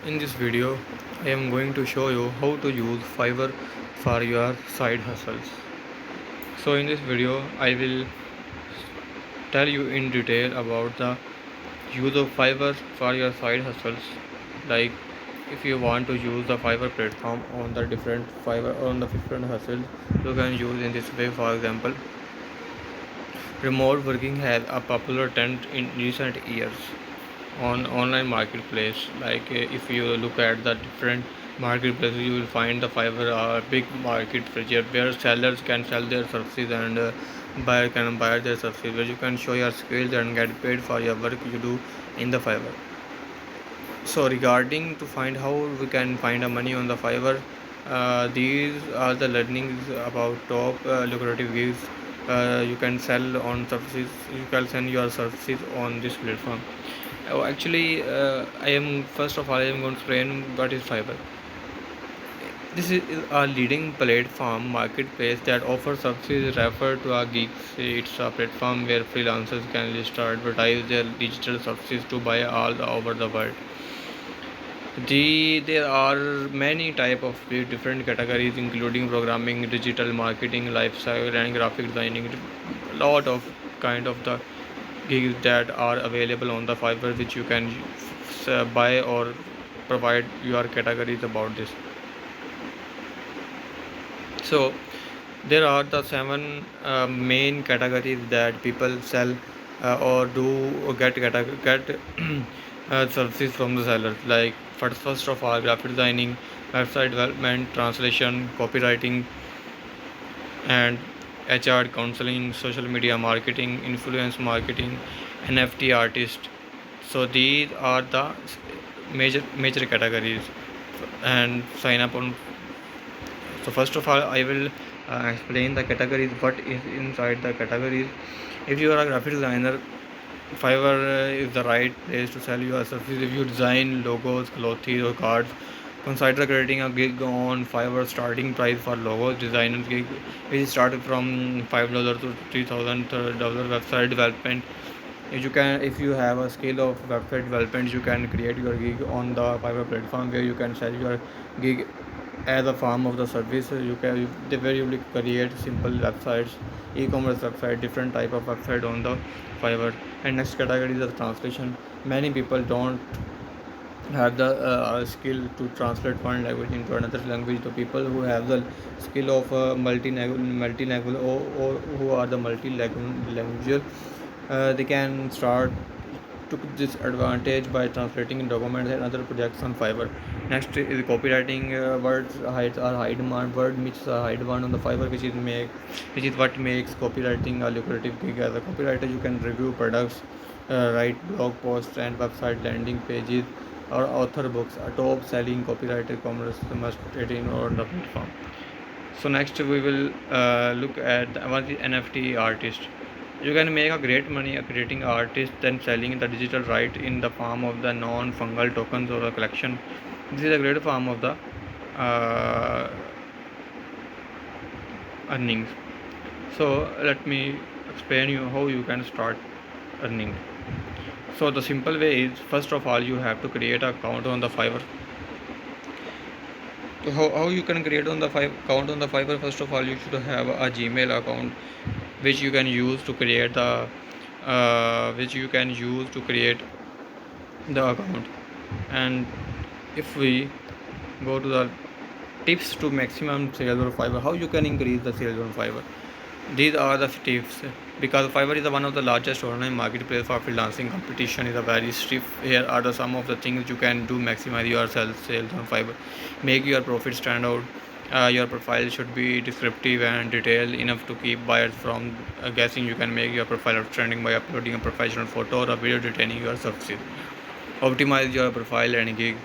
In this video, I am going to show you how to use Fiverr for your side hustles. So in this video, I will tell you in detail about the use of Fiverr for your side hustles. Like if you want to use the Fiverr platform on the different Fiverr on the different hustles, you can use in this way. For example, remote working has a popular trend in recent years on online marketplace. Like if you look at the different marketplaces, you will find the Fiverr a big market where sellers can sell their services and buyer can buy their services, where you can show your skills and get paid for your work you do in the Fiverr. So regarding to find how we can find a money on the Fiverr, these are the learnings about top lucrative gigs you can sell on services. You can sell your services on this platform. I am first of all I am going to explain what is Fiverr. This is a leading platform marketplace that offers services referred to a gigs. It's a platform where freelancers can list or advertise their digital services to buy all over the world. There are many type of different categories, including programming, digital marketing, lifestyle, and graphic designing. A lot of kind of the gigs that are available on the Fiverr, which you can buy or provide your categories about this. So there are the seven main categories that people sell or do or get services from the sellers. Like first of all, graphic designing, website development, translation, copywriting, and HR counseling, social media marketing, influence marketing, NFT artist. So these are the major categories and sign up on. So first of all, I will explain the categories. What is inside the categories? If you are a graphic designer, Fiverr is the right place to sell your services. If you design logos, clothes, or cards, consider creating a gig on Fiverr. Starting price for logos designers gig is started from $5 to $3,000. Website development. If you have a skill of website development, you can create your gig on the Fiverr platform, where you can sell your gig as a form of the service. Where you will create simple websites, e-commerce website, different type of website on the Fiverr. And next category is the translation. Many people don't have the skill to translate one language into another language. The people who have the skill of multilingual or who are the multilingual, they can start took this advantage by translating documents and other projects on Fiverr. Next is copywriting. Words are high demand. Word which is a high demand on the Fiverr, which is what makes copywriting a lucrative gig. As a copywriter, you can review products, write blog posts and website landing pages, or author books. A top selling copywriter commerce must in on the platform. So next we will look at what is NFT artist. You can make a great money creating artists and selling the digital right in the form of the non-fungible tokens or a collection. This is a great form of the uh, earnings. So let me explain you how you can start earning. So the simple way is, first of all, you have to create an account on the Fiverr. So how you can create on the account on the Fiverr? First of all, you should have a Gmail account, which you can use to create the account. And if we go to the tips to maximum sales on Fiverr, how you can increase the sales on Fiverr, these are the tips. Because Fiverr is one of the largest online marketplace for freelancing. Competition is a very stiff. Here are some of the things you can do maximize your sales on Fiverr. Make your profit stand out. Your profile should be descriptive and detailed enough to keep buyers from guessing. You can make your profile outstanding by uploading a professional photo or a video detailing your services. Optimize your profile and gig.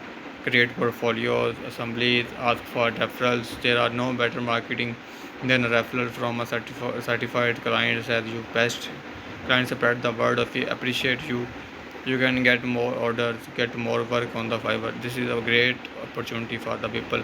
Create portfolios, assemblies, ask for referrals. There are no better marketing than a referral from a certified client. As you best clients spread the word of appreciate you, you can get more orders, get more work on the Fiverr. This is a great opportunity for the people.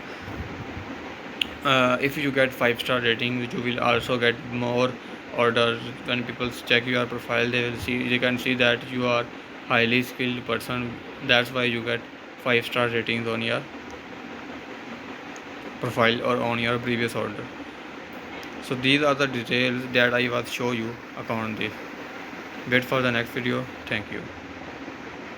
If you get 5-star ratings, you will also get more orders. When people check your profile, they can see that you are highly skilled person. That's why you get 5-star ratings on your profile or on your previous order. So these are the details that I was show you upon this. Wait for the next video. Thank you.